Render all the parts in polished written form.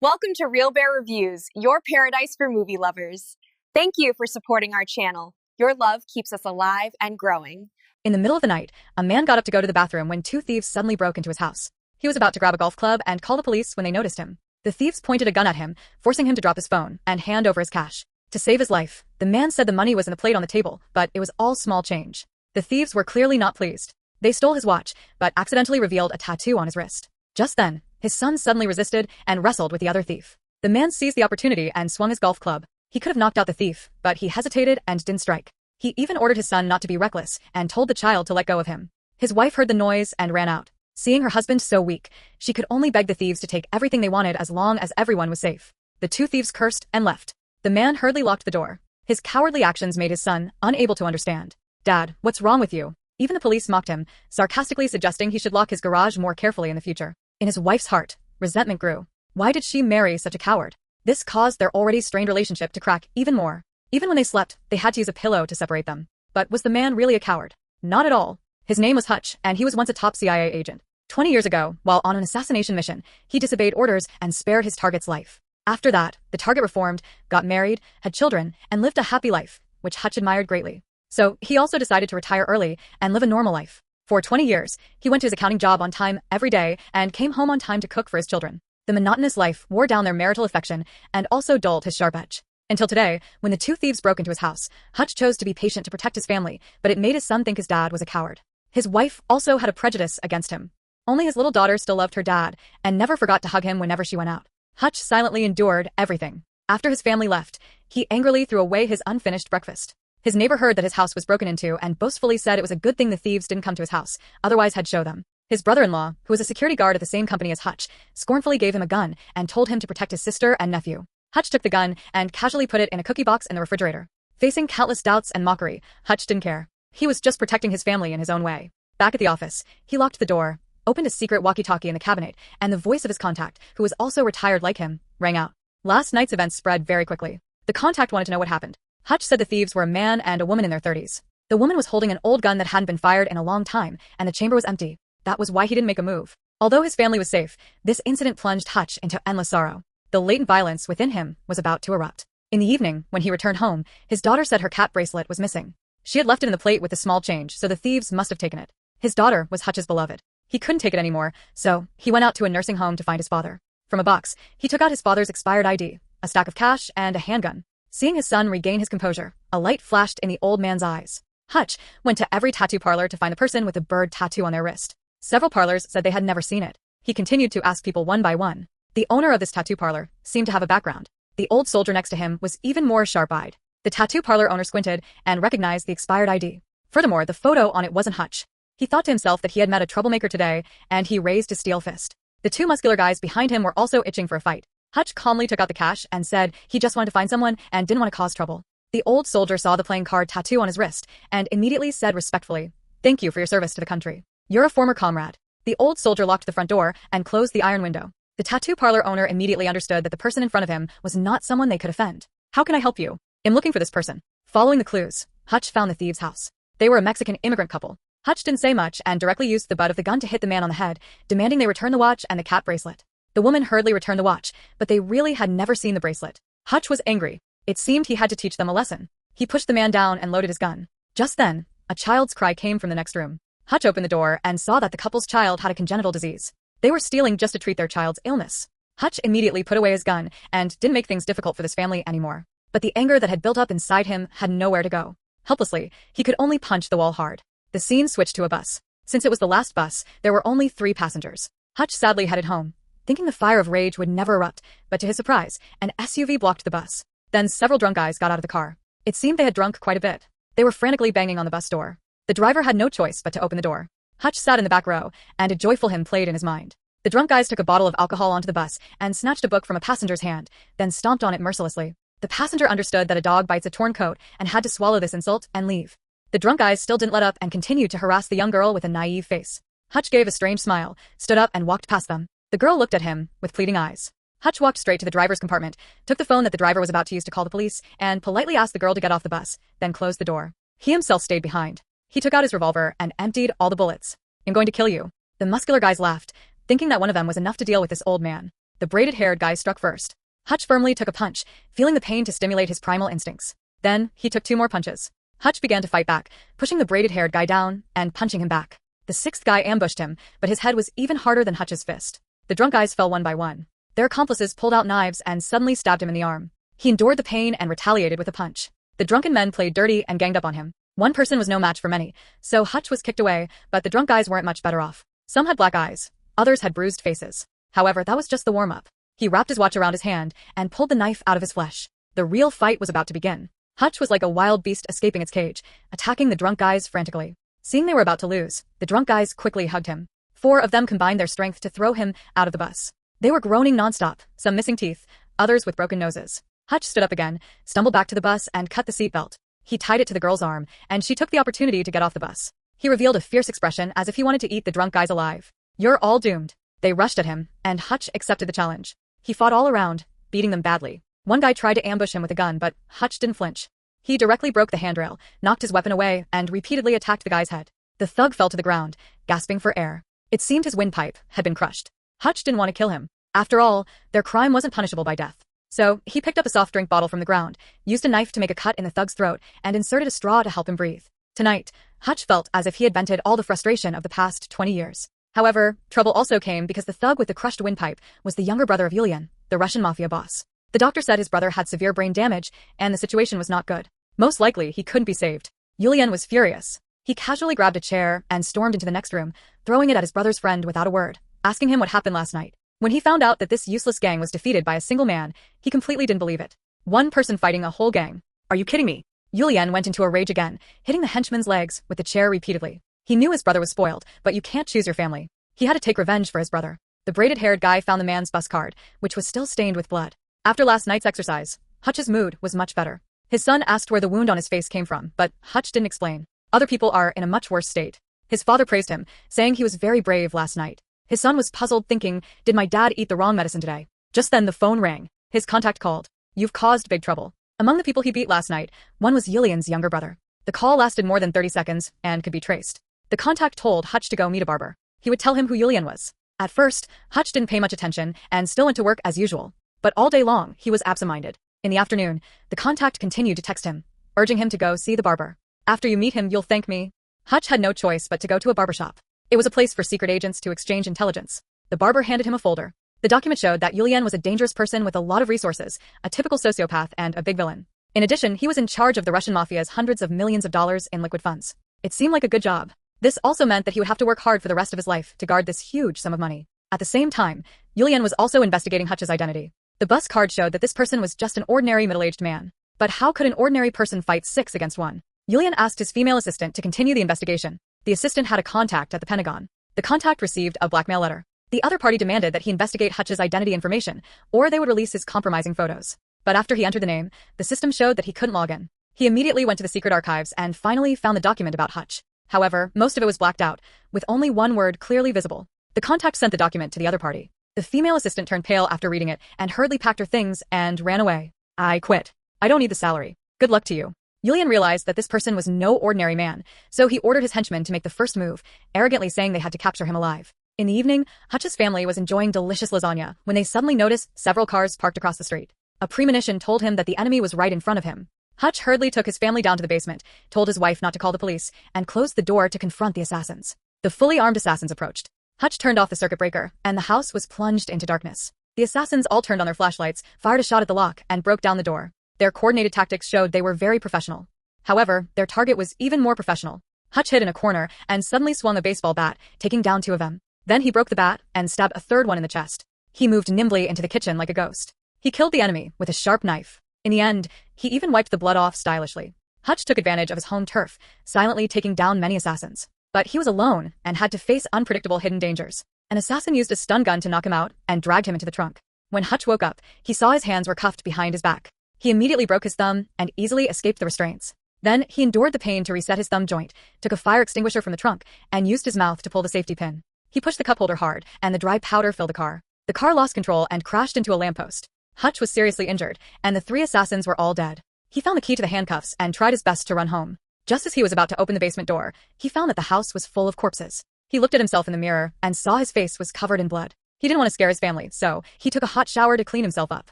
Welcome to Real Bear Reviews, your paradise for movie lovers. Thank you for supporting our channel. Your love keeps us alive and growing. In the middle of the night, a man got up to go to the bathroom when two thieves suddenly broke into his house. He was about to grab a golf club and call the police when they noticed him. The thieves pointed a gun at him, forcing him to drop his phone and hand over his cash. To save his life, the man said the money was in the plate on the table, but it was all small change. The thieves were clearly not pleased. They stole his watch, but accidentally revealed a tattoo on his wrist. Just then, his son suddenly resisted and wrestled with the other thief. The man seized the opportunity and swung his golf club. He could have knocked out the thief, but he hesitated and didn't strike. He even ordered his son not to be reckless and told the child to let go of him. His wife heard the noise and ran out. Seeing her husband so weak, she could only beg the thieves to take everything they wanted as long as everyone was safe. The two thieves cursed and left. The man hurriedly locked the door. His cowardly actions made his son unable to understand. "Dad, what's wrong with you?" Even the police mocked him, sarcastically suggesting he should lock his garage more carefully in the future. In his wife's heart, resentment grew. Why did she marry such a coward? This caused their already strained relationship to crack even more. Even when they slept, they had to use a pillow to separate them. But was the man really a coward? Not at all. His name was Hutch, and he was once a top CIA agent. 20 years ago, while on an assassination mission, he disobeyed orders and spared his target's life. After that, the target reformed, got married, had children, and lived a happy life, which Hutch admired greatly. So, he also decided to retire early and live a normal life. For 20 years, he went to his accounting job on time every day and came home on time to cook for his children. The monotonous life wore down their marital affection and also dulled his sharp edge. Until today, when the two thieves broke into his house, Hutch chose to be patient to protect his family, but it made his son think his dad was a coward. His wife also had a prejudice against him. Only his little daughter still loved her dad and never forgot to hug him whenever she went out. Hutch silently endured everything. After his family left, he angrily threw away his unfinished breakfast. His neighbor heard that his house was broken into and boastfully said it was a good thing the thieves didn't come to his house, otherwise had show them. His brother-in-law, who was a security guard at the same company as Hutch, scornfully gave him a gun and told him to protect his sister and nephew. Hutch took the gun and casually put it in a cookie box in the refrigerator. Facing countless doubts and mockery, Hutch didn't care. He was just protecting his family in his own way. Back at the office, he locked the door, opened a secret walkie-talkie in the cabinet, and the voice of his contact, who was also retired like him, rang out. Last night's events spread very quickly. The contact wanted to know what happened. Hutch said the thieves were a man and a woman in their 30s. The woman was holding an old gun that hadn't been fired in a long time, and the chamber was empty. That was why he didn't make a move. Although his family was safe, this incident plunged Hutch into endless sorrow. The latent violence within him was about to erupt. In the evening, when he returned home, his daughter said her cat bracelet was missing. She had left it in the plate with a small change, so the thieves must have taken it. His daughter was Hutch's beloved. He couldn't take it anymore, so he went out to a nursing home to find his father. From a box, he took out his father's expired ID, a stack of cash, and a handgun. Seeing his son regain his composure, a light flashed in the old man's eyes. Hutch went to every tattoo parlor to find the person with a bird tattoo on their wrist. Several parlors said they had never seen it. He continued to ask people one by one. The owner of this tattoo parlor seemed to have a background. The old soldier next to him was even more sharp-eyed. The tattoo parlor owner squinted and recognized the expired ID. Furthermore, the photo on it wasn't Hutch. He thought to himself that he had met a troublemaker today, and he raised his steel fist. The two muscular guys behind him were also itching for a fight. Hutch calmly took out the cash and said he just wanted to find someone and didn't want to cause trouble. The old soldier saw the playing card tattoo on his wrist and immediately said respectfully, "Thank you for your service to the country. You're a former comrade." The old soldier locked the front door and closed the iron window. The tattoo parlor owner immediately understood that the person in front of him was not someone they could offend. "How can I help you?" "I'm looking for this person." Following the clues, Hutch found the thieves' house. They were a Mexican immigrant couple. Hutch didn't say much and directly used the butt of the gun to hit the man on the head, demanding they return the watch and the cat bracelet. The woman hurriedly returned the watch, but they really had never seen the bracelet. Hutch was angry. It seemed he had to teach them a lesson. He pushed the man down and loaded his gun. Just then, a child's cry came from the next room. Hutch opened the door and saw that the couple's child had a congenital disease. They were stealing just to treat their child's illness. Hutch immediately put away his gun and didn't make things difficult for this family anymore. But the anger that had built up inside him had nowhere to go. Helplessly, he could only punch the wall hard. The scene switched to a bus. Since it was the last bus, there were only 3 passengers. Hutch sadly headed home, thinking the fire of rage would never erupt, but to his surprise, an SUV blocked the bus. Then several drunk guys got out of the car. It seemed they had drunk quite a bit. They were frantically banging on the bus door. The driver had no choice but to open the door. Hutch sat in the back row, and a joyful hymn played in his mind. The drunk guys took a bottle of alcohol onto the bus and snatched a book from a passenger's hand, then stomped on it mercilessly. The passenger understood that a dog bites a torn coat and had to swallow this insult and leave. The drunk guys still didn't let up and continued to harass the young girl with a naive face. Hutch gave a strange smile, stood up and walked past them. The girl looked at him with pleading eyes. Hutch walked straight to the driver's compartment, took the phone that the driver was about to use to call the police, and politely asked the girl to get off the bus, then closed the door. He himself stayed behind. He took out his revolver and emptied all the bullets. "I'm going to kill you." The muscular guys laughed, thinking that one of them was enough to deal with this old man. The The braided-haired guy struck first. Hutch firmly took a punch, feeling the pain to stimulate his primal instincts. Then, he took 2 more punches. Hutch began to fight back, pushing the braided-haired guy down and punching him back. The 6th guy ambushed him, but his head was even harder than Hutch's fist. The drunk guys fell one by one. Their accomplices pulled out knives and suddenly stabbed him in the arm. He endured the pain and retaliated with a punch. The drunken men played dirty and ganged up on him. One person was no match for many, so Hutch was kicked away, but the drunk guys weren't much better off. Some had black eyes, others had bruised faces. However, that was just the warm-up. He wrapped his watch around his hand and pulled the knife out of his flesh. The real fight was about to begin. Hutch was like a wild beast escaping its cage, attacking the drunk guys frantically. Seeing they were about to lose, the drunk guys quickly hugged him. 4 of them combined their strength to throw him out of the bus. They were groaning nonstop, some missing teeth, others with broken noses. Hutch stood up again, stumbled back to the bus and cut the seatbelt. He tied it to the girl's arm, and she took the opportunity to get off the bus. He revealed a fierce expression as if he wanted to eat the drunk guys alive. "You're all doomed." They rushed at him, and Hutch accepted the challenge. He fought all around, beating them badly. One guy tried to ambush him with a gun, but Hutch didn't flinch. He directly broke the handrail, knocked his weapon away, and repeatedly attacked the guy's head. The thug fell to the ground, gasping for air. It seemed his windpipe had been crushed. Hutch didn't want to kill him. After all, their crime wasn't punishable by death. So, he picked up a soft drink bottle from the ground, used a knife to make a cut in the thug's throat, and inserted a straw to help him breathe. Tonight, Hutch felt as if he had vented all the frustration of the past 20 years. However, trouble also came because the thug with the crushed windpipe was the younger brother of Yulian, the Russian Mafia boss. The doctor said his brother had severe brain damage, and the situation was not good. Most likely, he couldn't be saved. Yulian was furious. He casually grabbed a chair and stormed into the next room, throwing it at his brother's friend without a word, asking him what happened last night. When he found out that this useless gang was defeated by a single man, he completely didn't believe it. One person fighting a whole gang. Are you kidding me? Yulian went into a rage again, hitting the henchman's legs with the chair repeatedly. He knew his brother was spoiled, but you can't choose your family. He had to take revenge for his brother. The braided-haired guy found the man's bus card, which was still stained with blood. After last night's exercise, Hutch's mood was much better. His son asked where the wound on his face came from, but Hutch didn't explain. Other people are in a much worse state. His father praised him, saying he was very brave last night. His son was puzzled, thinking, did my dad eat the wrong medicine today? Just then the phone rang. His contact called. You've caused big trouble. Among the people he beat last night, one was Yulian's younger brother. The call lasted more than 30 seconds and could be traced. The contact told Hutch to go meet a barber. He would tell him who Yulian was. At first, Hutch didn't pay much attention and still went to work as usual. But all day long, he was absent-minded. In the afternoon, the contact continued to text him, urging him to go see the barber. After you meet him, you'll thank me. Hutch had no choice but to go to a barbershop. It was a place for secret agents to exchange intelligence. The barber handed him a folder. The document showed that Yulian was a dangerous person with a lot of resources, a typical sociopath and a big villain. In addition, he was in charge of the Russian mafia's hundreds of millions of dollars in liquid funds. It seemed like a good job. This also meant that he would have to work hard for the rest of his life to guard this huge sum of money. At the same time, Yulian was also investigating Hutch's identity. The bus card showed that this person was just an ordinary middle-aged man. But how could an ordinary person fight 6 against 1? Yulian asked his female assistant to continue the investigation. The assistant had a contact at the Pentagon. The contact received a blackmail letter. The other party demanded that he investigate Hutch's identity information, or they would release his compromising photos. But after he entered the name, the system showed that he couldn't log in. He immediately went to the secret archives and finally found the document about Hutch. However, most of it was blacked out, with only one word clearly visible. The contact sent the document to the other party. The female assistant turned pale after reading it and hurriedly packed her things and ran away. I quit. I don't need the salary. Good luck to you. Yulian realized that this person was no ordinary man, so he ordered his henchmen to make the first move, arrogantly saying they had to capture him alive. In the evening, Hutch's family was enjoying delicious lasagna when they suddenly noticed several cars parked across the street. A premonition told him that the enemy was right in front of him. Hutch hurriedly took his family down to the basement, told his wife not to call the police, and closed the door to confront the assassins. The fully armed assassins approached. Hutch turned off the circuit breaker, and the house was plunged into darkness. The assassins all turned on their flashlights, fired a shot at the lock, and broke down the door. Their coordinated tactics showed they were very professional. However, their target was even more professional. Hutch hid in a corner and suddenly swung a baseball bat, taking down 2 of them. Then he broke the bat and stabbed a third one in the chest. He moved nimbly into the kitchen like a ghost. He killed the enemy with a sharp knife. In the end, he even wiped the blood off stylishly. Hutch took advantage of his home turf, silently taking down many assassins. But he was alone and had to face unpredictable hidden dangers. An assassin used a stun gun to knock him out and dragged him into the trunk. When Hutch woke up, he saw his hands were cuffed behind his back. He immediately broke his thumb and easily escaped the restraints. Then, he endured the pain to reset his thumb joint, took a fire extinguisher from the trunk, and used his mouth to pull the safety pin. He pushed the cup holder hard, and the dry powder filled the car. The car lost control and crashed into a lamppost. Hutch was seriously injured, and the 3 assassins were all dead. He found the key to the handcuffs and tried his best to run home. Just as he was about to open the basement door, he found that the house was full of corpses. He looked at himself in the mirror and saw his face was covered in blood. He He didn't want to scare his family, so he took a hot shower to clean himself up.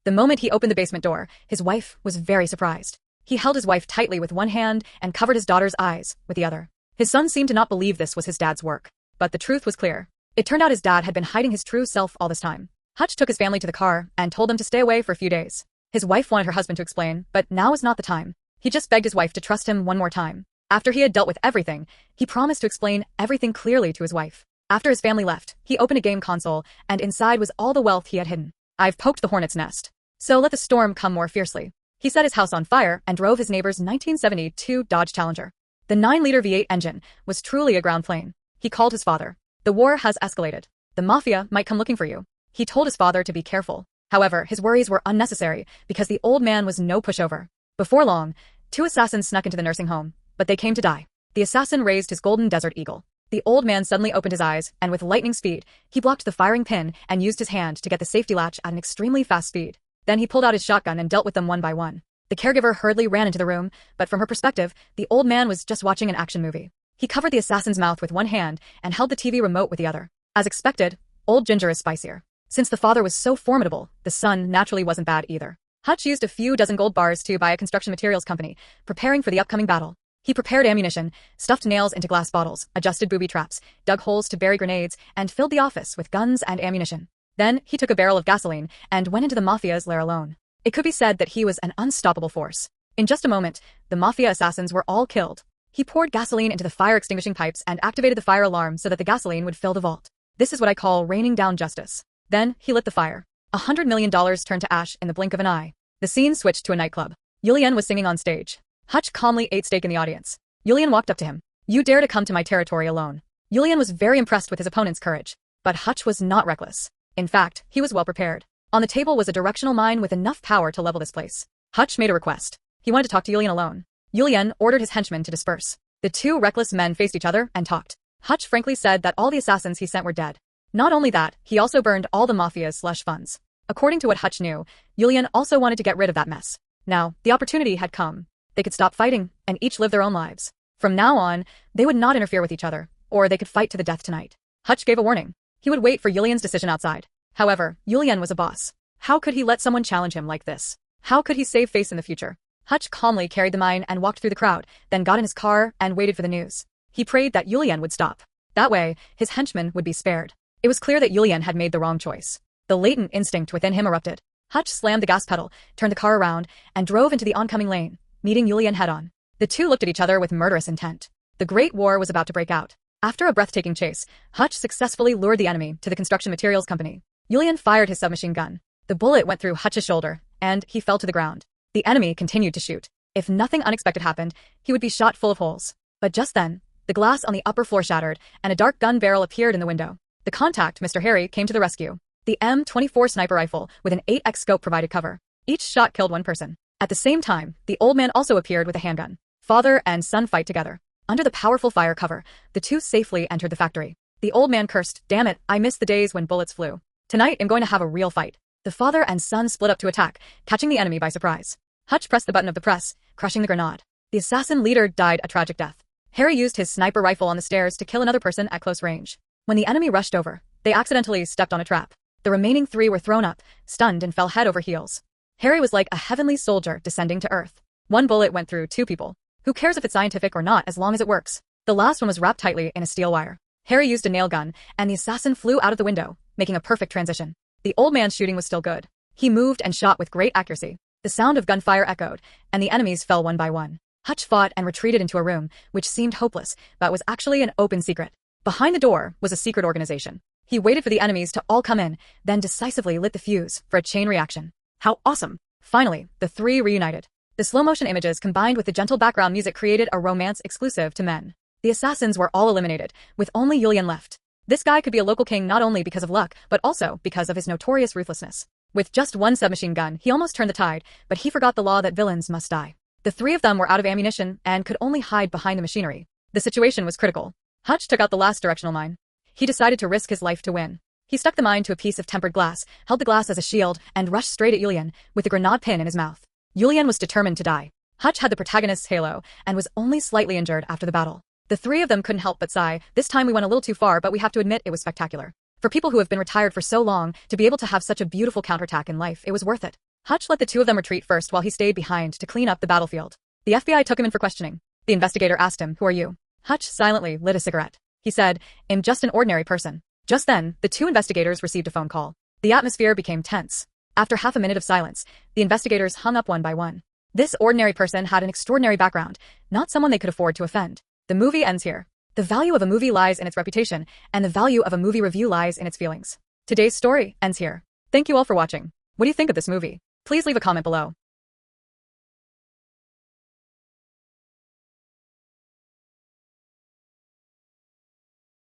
The moment he opened the basement door, his wife was very surprised. He held his wife tightly with one hand and covered his daughter's eyes with the other. His son seemed to not believe this was his dad's work. But the truth was clear. It turned out his dad had been hiding his true self all this time. Hutch took his family to the car and told them to stay away for a few days. His wife wanted her husband to explain, but now was not the time. He just begged his wife to trust him one more time. After he had dealt with everything, he promised to explain everything clearly to his wife. After his family left, he opened a game console, and inside was all the wealth he had hidden. "I've poked the hornet's nest. So let the storm come more fiercely." He set his house on fire and drove his neighbor's 1972 Dodge Challenger. The 9-liter V8 engine was truly a ground plane. He called his father. "The war has escalated. The Mafia might come looking for you." He told his father to be careful. However, his worries were unnecessary because the old man was no pushover. Before long, 2 assassins snuck into the nursing home, but they came to die. The assassin raised his golden desert eagle. The old man suddenly opened his eyes, and with lightning speed, he blocked the firing pin and used his hand to get the safety latch at an extremely fast speed. Then he pulled out his shotgun and dealt with them one by one. The caregiver hurriedly ran into the room, but from her perspective, the old man was just watching an action movie. He covered the assassin's mouth with one hand and held the TV remote with the other. As expected, old Ginger is spicier. Since the father was so formidable, the son naturally wasn't bad either. Hutch used a few dozen gold bars to buy a construction materials company, preparing for the upcoming battle. He prepared ammunition, stuffed nails into glass bottles, adjusted booby traps, dug holes to bury grenades, and filled the office with guns and ammunition. Then he took a barrel of gasoline and went into the Mafia's lair alone. It could be said that he was an unstoppable force. In just a moment, the Mafia assassins were all killed. He poured gasoline into the fire extinguishing pipes and activated the fire alarm so that the gasoline would fill the vault. This is what I call raining down justice. Then he lit the fire. $100 million turned to ash in the blink of an eye. The scene switched to a nightclub. Yulian was singing on stage. Hutch calmly ate steak in the audience. Yulian walked up to him. "You dare to come to my territory alone." Yulian was very impressed with his opponent's courage. But Hutch was not reckless. In fact, he was well prepared. On the table was a directional mine with enough power to level this place. Hutch made a request. He wanted to talk to Yulian alone. Yulian ordered his henchmen to disperse. The 2 reckless men faced each other and talked. Hutch frankly said that all the assassins he sent were dead. Not only that, he also burned all the Mafia's slush funds. According to what Hutch knew, Yulian also wanted to get rid of that mess. Now, the opportunity had come. They could stop fighting and each live their own lives. From now on, they would not interfere with each other, or they could fight to the death tonight. Hutch gave a warning. He would wait for Yulian's decision outside. However, Yulian was a boss. How could he let someone challenge him like this? How could he save face in the future? Hutch calmly carried the mine and walked through the crowd, then got in his car and waited for the news. He prayed that Yulian would stop. That way, his henchmen would be spared. It was clear that Yulian had made the wrong choice. The latent instinct within him erupted. Hutch slammed the gas pedal, turned the car around, and drove into the oncoming lane, meeting Yulian head-on. The 2 looked at each other with murderous intent. The Great War was about to break out. After a breathtaking chase, Hutch successfully lured the enemy to the construction materials company. Yulian fired his submachine gun. The bullet went through Hutch's shoulder, and he fell to the ground. The enemy continued to shoot. If nothing unexpected happened, he would be shot full of holes. But just then, the glass on the upper floor shattered, and a dark gun barrel appeared in the window. The contact, Mr. Harry, came to the rescue. The M24 sniper rifle with an 8x scope provided cover. Each shot killed 1 person. At the same time, the old man also appeared with a handgun. Father and son fight together. Under the powerful fire cover, the 2 safely entered the factory. The old man cursed, "Damn it, I missed the days when bullets flew. Tonight I'm going to have a real fight." The father and son split up to attack, catching the enemy by surprise. Hutch pressed the button of the press, crushing the grenade. The assassin leader died a tragic death. Harry used his sniper rifle on the stairs to kill another person at close range. When the enemy rushed over, they accidentally stepped on a trap. The remaining 3 were thrown up, stunned, and fell head over heels. Harry was like a heavenly soldier descending to Earth. 1 bullet went through 2 people. Who cares if it's scientific or not as long as it works? The last one was wrapped tightly in a steel wire. Harry used a nail gun, and the assassin flew out of the window, making a perfect transition. The old man's shooting was still good. He moved and shot with great accuracy. The sound of gunfire echoed, and the enemies fell one by one. Hutch fought and retreated into a room, which seemed hopeless, but was actually an open secret. Behind the door was a secret organization. He waited for the enemies to all come in, then decisively lit the fuse for a chain reaction. How awesome! Finally, the 3 reunited. The slow-motion images combined with the gentle background music created a romance exclusive to men. The assassins were all eliminated, with only Yulian left. This guy could be a local king not only because of luck, but also because of his notorious ruthlessness. With just 1 submachine gun, he almost turned the tide, but he forgot the law that villains must die. The 3 of them were out of ammunition and could only hide behind the machinery. The situation was critical. Hutch took out the last directional mine. He decided to risk his life to win. He stuck the mine to a piece of tempered glass, held the glass as a shield, and rushed straight at Yulian, with the grenade pin in his mouth. Yulian was determined to die. Hutch had the protagonist's halo, and was only slightly injured after the battle. The 3 of them couldn't help but sigh. "This time we went a little too far, but we have to admit it was spectacular." For people who have been retired for so long, to be able to have such a beautiful counterattack in life, it was worth it. Hutch let the two of them retreat first while he stayed behind to clean up the battlefield. The FBI took him in for questioning. The investigator asked him, "Who are you?" Hutch silently lit a cigarette. He said, "I'm just an ordinary person." Just then, the two investigators received a phone call. The atmosphere became tense. After half a minute of silence, the investigators hung up one by one. This ordinary person had an extraordinary background, not someone they could afford to offend. The movie ends here. The value of a movie lies in its reputation, and the value of a movie review lies in its feelings. Today's story ends here. Thank you all for watching. What do you think of this movie? Please leave a comment below.